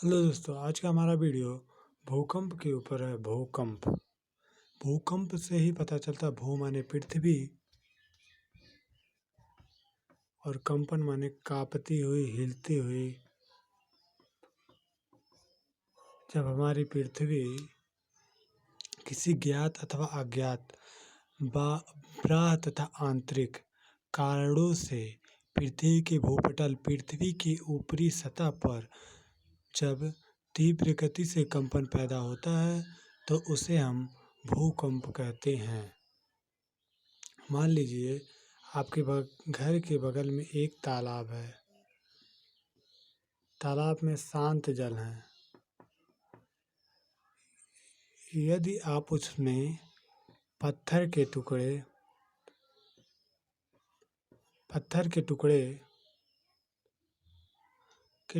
Hello दोस्तों, आज का हमारा वीडियो भूकंप के ऊपर है। भूकंप भूकंप से ही पता चलता है। भू माने पृथ्वी और कंपन माने कांपती हुई, हिलती हुई। जब हमारी पृथ्वी किसी ज्ञात अथवा अज्ञात बाह्य तथा आंतरिक कारणों से पृथ्वी के भूपटल, पृथ्वी की ऊपरी सतह पर जब तीव्र गति से कंपन पैदा होता है तो उसे हम भूकंप कहते हैं। मान लीजिए आपके घर के बगल में एक तालाब है। तालाब में शांत जल है। यदि आप उसमें पत्थर के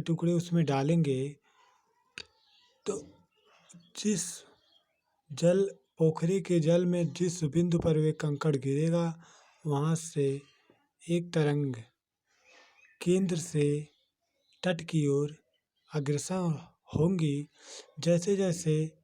टुकड़े उसमें डालेंगे तो जिस जल पोखरी के जल में जिस बिंदु पर वे कंकड़ गिरेगा, वहां से एक तरंग केंद्र से तट की ओर अग्रसर होंगी। जैसे जैसे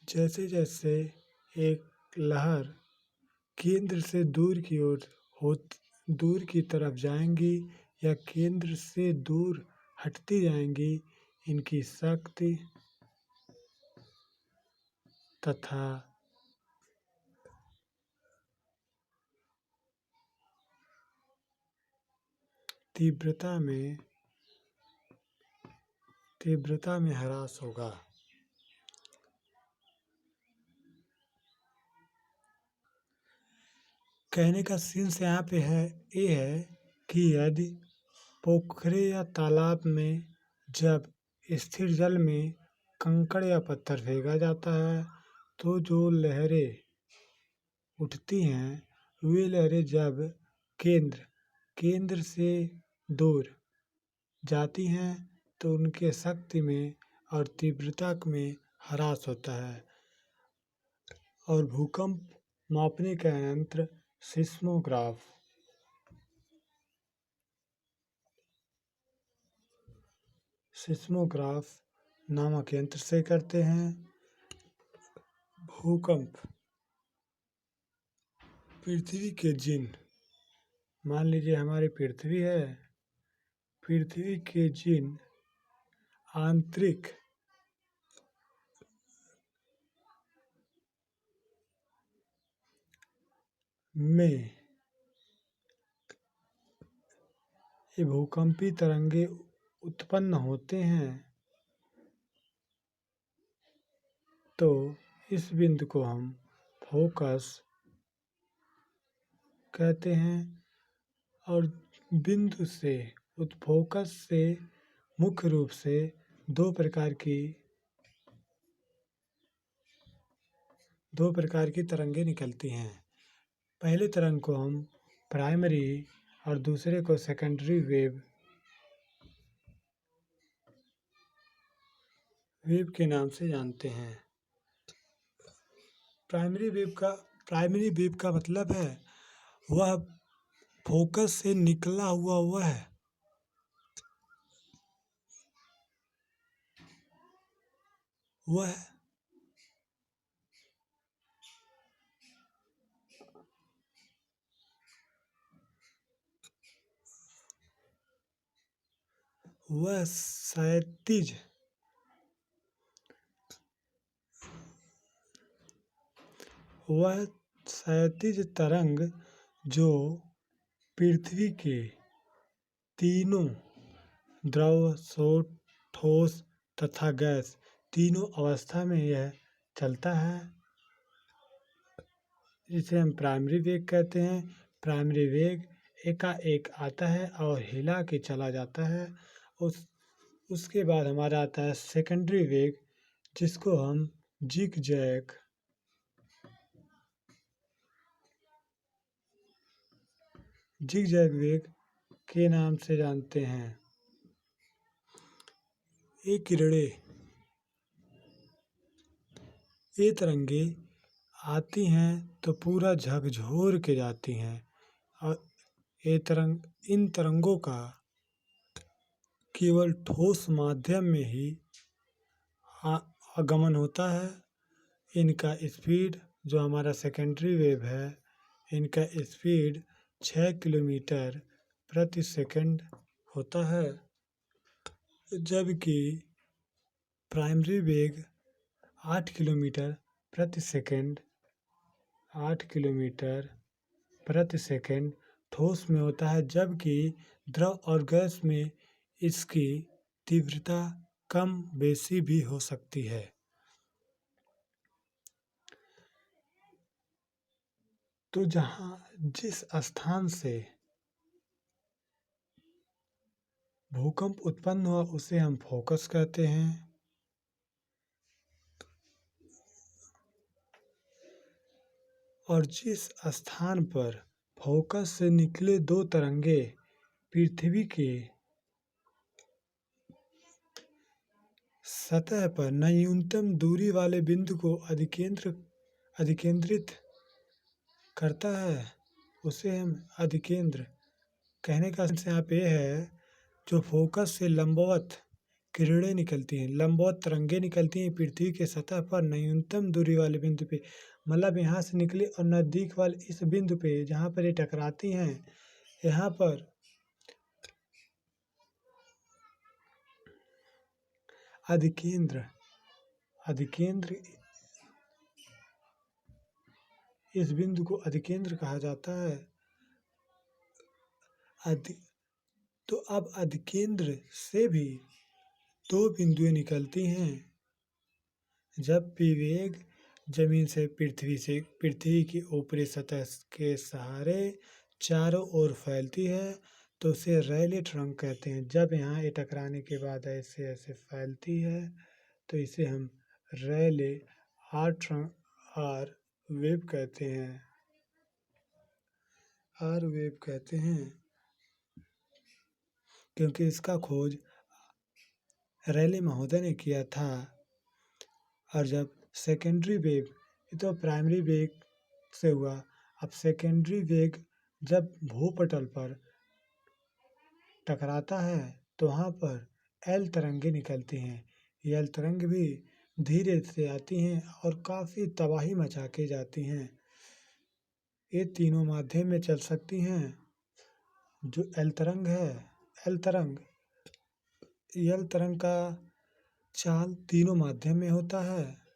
जैसे जैसे एक लहर केंद्र से दूर की तरफ जाएंगी या केंद्र से दूर हटती जाएंगी, इनकी शक्ति तथा तीव्रता में ह्रास होगा। कहने का सीन्स यहाँ पे ये है कि यदि पोखरे या तालाब में जब स्थिर जल में कंकड़ या पत्थर फेंका जाता है तो जो लहरें उठती हैं, वे लहरें जब केंद्र से दूर जाती हैं तो उनके शक्ति में और तीव्रता में ह्रास होता है। और भूकंप मापने का यंत्र सिस्मोग्राफ नामक यंत्र से करते हैं। भूकंप पृथ्वी के मान लीजिए हमारी पृथ्वी है। पृथ्वी के आंतरिक में ये भूकंपी तरंगे उत्पन्न होते हैं तो इस बिंदु को हम फोकस कहते हैं। और बिंदु से फोकस से मुख्य रूप से दो प्रकार की तरंगे निकलती हैं। पहले तरंग को हम प्राइमरी और दूसरे को सेकेंडरी वेव के नाम से जानते हैं। प्राइमरी वेव का मतलब है वह फोकस से निकला हुआ वह क्षैतिज तरंग जो पृथ्वी के तीनों द्रव, ठोस तथा गैस तीनों अवस्था में यह चलता है, जिसे हम प्राइमरी वेग कहते हैं। प्राइमरी वेग एकाएक आता है और हिला के चला जाता है। उसके बाद हमारा आता है सेकेंडरी वेग, जिसको हम जिग जैग वेग के नाम से जानते हैं। ये ये तरंगे आती हैं तो पूरा झकझोर के जाती हैं और इन तरंगों का केवल ठोस माध्यम में ही आगमन होता है। इनका स्पीड जो हमारा सेकेंडरी वेव है, इनका स्पीड 6 किलोमीटर प्रति सेकंड होता है, जबकि प्राइमरी वेग 8 किलोमीटर प्रति सेकंड 8 किलोमीटर प्रति सेकंड ठोस में होता है, जबकि द्रव और गैस में इसकी तीव्रता कम बेशी भी हो सकती है। तो जिस स्थान से भूकंप उत्पन्न हुआ उसे हम फोकस कहते हैं। और जिस स्थान पर फोकस से निकले दो तरंगे पृथ्वी के सतह पर न्यूनतम दूरी वाले बिंदु को अधिकेंद्रित करता है, उसे हम अधिकेंद्र कहने का सेंस यहाँ पे है। जो फोकस से लंबवत किरणें निकलती हैं, लंबवत तरंगे निकलती हैं पृथ्वी के सतह पर न्यूनतम दूरी वाले बिंदु पे, मतलब यहाँ से निकले और नज़दीक वाले इस बिंदु पे जहाँ पर ये टकराती हैं, यहाँ पर अधिकेंद्र इस बिंदु को अधिकेंद्र कहा जाता है। तो अब अधिकेंद्र से भी दो बिंदुएं निकलती हैं। जब भी वेग जमीन से पृथ्वी की ऊपरी सतह के सहारे चारों ओर फैलती है तो उसे रैले ट्रंक कहते हैं। जब यहाँ ये टकराने के बाद ऐसे ऐसे फैलती है तो इसे हम रैले आर वेव कहते हैं। क्योंकि इसका खोज रैले महोदय ने किया था। और जब सेकेंडरी वेव, ये तो प्राइमरी वेग से हुआ, अब सेकेंडरी वेग जब भूपटल पर टकराता है तो वहाँ पर एल तरंगे निकलती हैं। ये एल तरंग भी धीरे से आती हैं और काफ़ी तबाही मचा के जाती हैं। ये तीनों माध्यम में चल सकती हैं। जो एल तरंग है, एल तरंग का चाल तीनों माध्यम में होता है।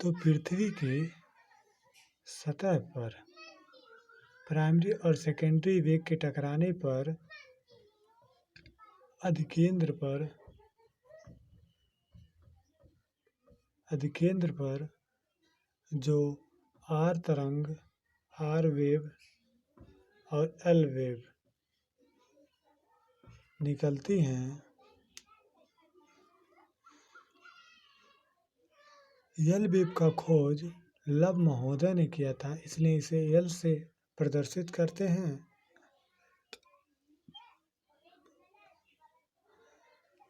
तो पृथ्वी के सतह पर प्राइमरी और सेकेंडरी वेग के टकराने पर अधिकेंद्र पर जो आर तरंग, आर वेव और एल वेव निकलती हैं, एल वेव का खोज लव महोदय ने किया था, इसलिए इसे एल से प्रदर्शित करते हैं।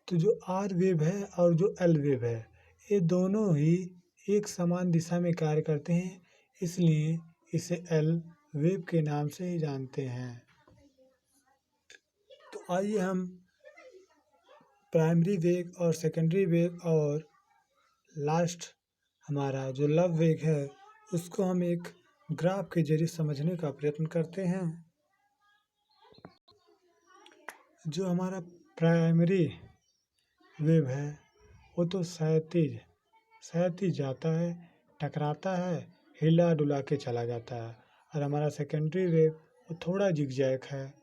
तो जो आर वेव है और जो एल वेव है, ये दोनों ही एक समान दिशा में कार्य करते हैं, इसलिए इसे एल वेव के नाम से ही जानते हैं। तो आइए हम प्राइमरी वेग और सेकेंडरी वेग और लास्ट हमारा जो लव वेग है उसको हम एक ग्राफ के जरिए समझने का प्रयत्न करते हैं। जो हमारा प्राइमरी वेव है वो तो सहती जाता है, टकराता है, हिला डुला के चला जाता है। और हमारा सेकेंडरी वेव वो थोड़ा जिगजैग है,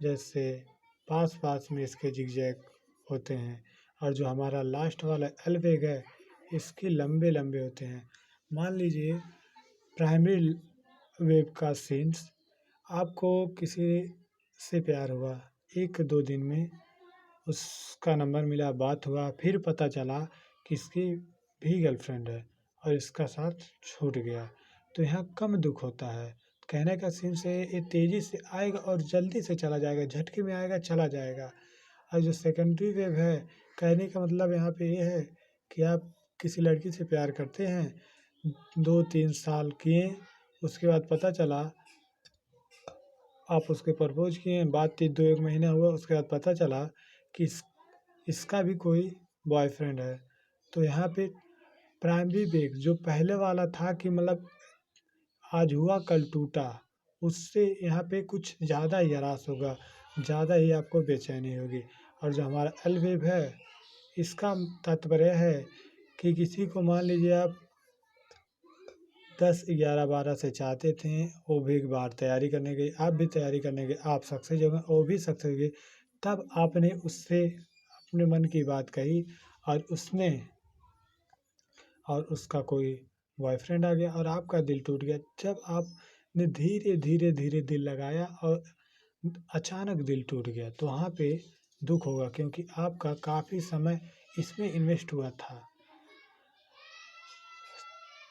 जैसे पास में इसके जिगजैग होते हैं। और जो हमारा लास्ट वाला एल वेग है इसके लंबे होते हैं। मान लीजिए प्राइमरी वेव का सीन्स, आपको किसी से प्यार हुआ, 1-2 दिन में उसका नंबर मिला, बात हुआ, फिर पता चला कि इसकी भी गर्लफ्रेंड है और इसका साथ छूट गया, तो यहाँ कम दुख होता है। कहने का सीन से ये तेज़ी से आएगा और जल्दी से चला जाएगा, झटके में आएगा चला जाएगा। और जो सेकेंडरी वेव है, कहने का मतलब यहाँ पे ये है कि आप किसी लड़की से प्यार करते हैं, 2-3 साल किए, उसके बाद पता चला आप उसके प्रपोज़ किए, बातचीत 2-1 महीना हुआ, उसके बाद पता चला कि इसका भी कोई बॉयफ्रेंड है। तो यहाँ पे प्राइमरी वेव जो पहले वाला था कि मतलब आज हुआ कल टूटा, उससे यहाँ पे कुछ ज़्यादा ही हरास होगा, ज़्यादा ही आपको बेचैनी होगी। और जो हमारा एल वेव है, इसका तात्पर्य है कि किसी को मान लीजिए आप 10, 11, 12 से चाहते थे, वो भी एक बार तैयारी करने गई, आप भी तैयारी करने गए, आप सक्सेस हो गए, वो भी सक्सेस हो गई, तब आपने उससे अपने मन की बात कही और उसका कोई बॉयफ्रेंड आ गया और आपका दिल टूट गया। जब आपने धीरे धीरे धीरे दिल लगाया और अचानक दिल टूट गया, तो वहाँ पे दुख होगा, क्योंकि आपका काफ़ी समय इसमें इन्वेस्ट हुआ था।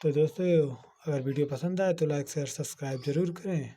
तो दोस्तों, अगर वीडियो पसंद आए तो लाइक शेयर सब्सक्राइब ज़रूर करें।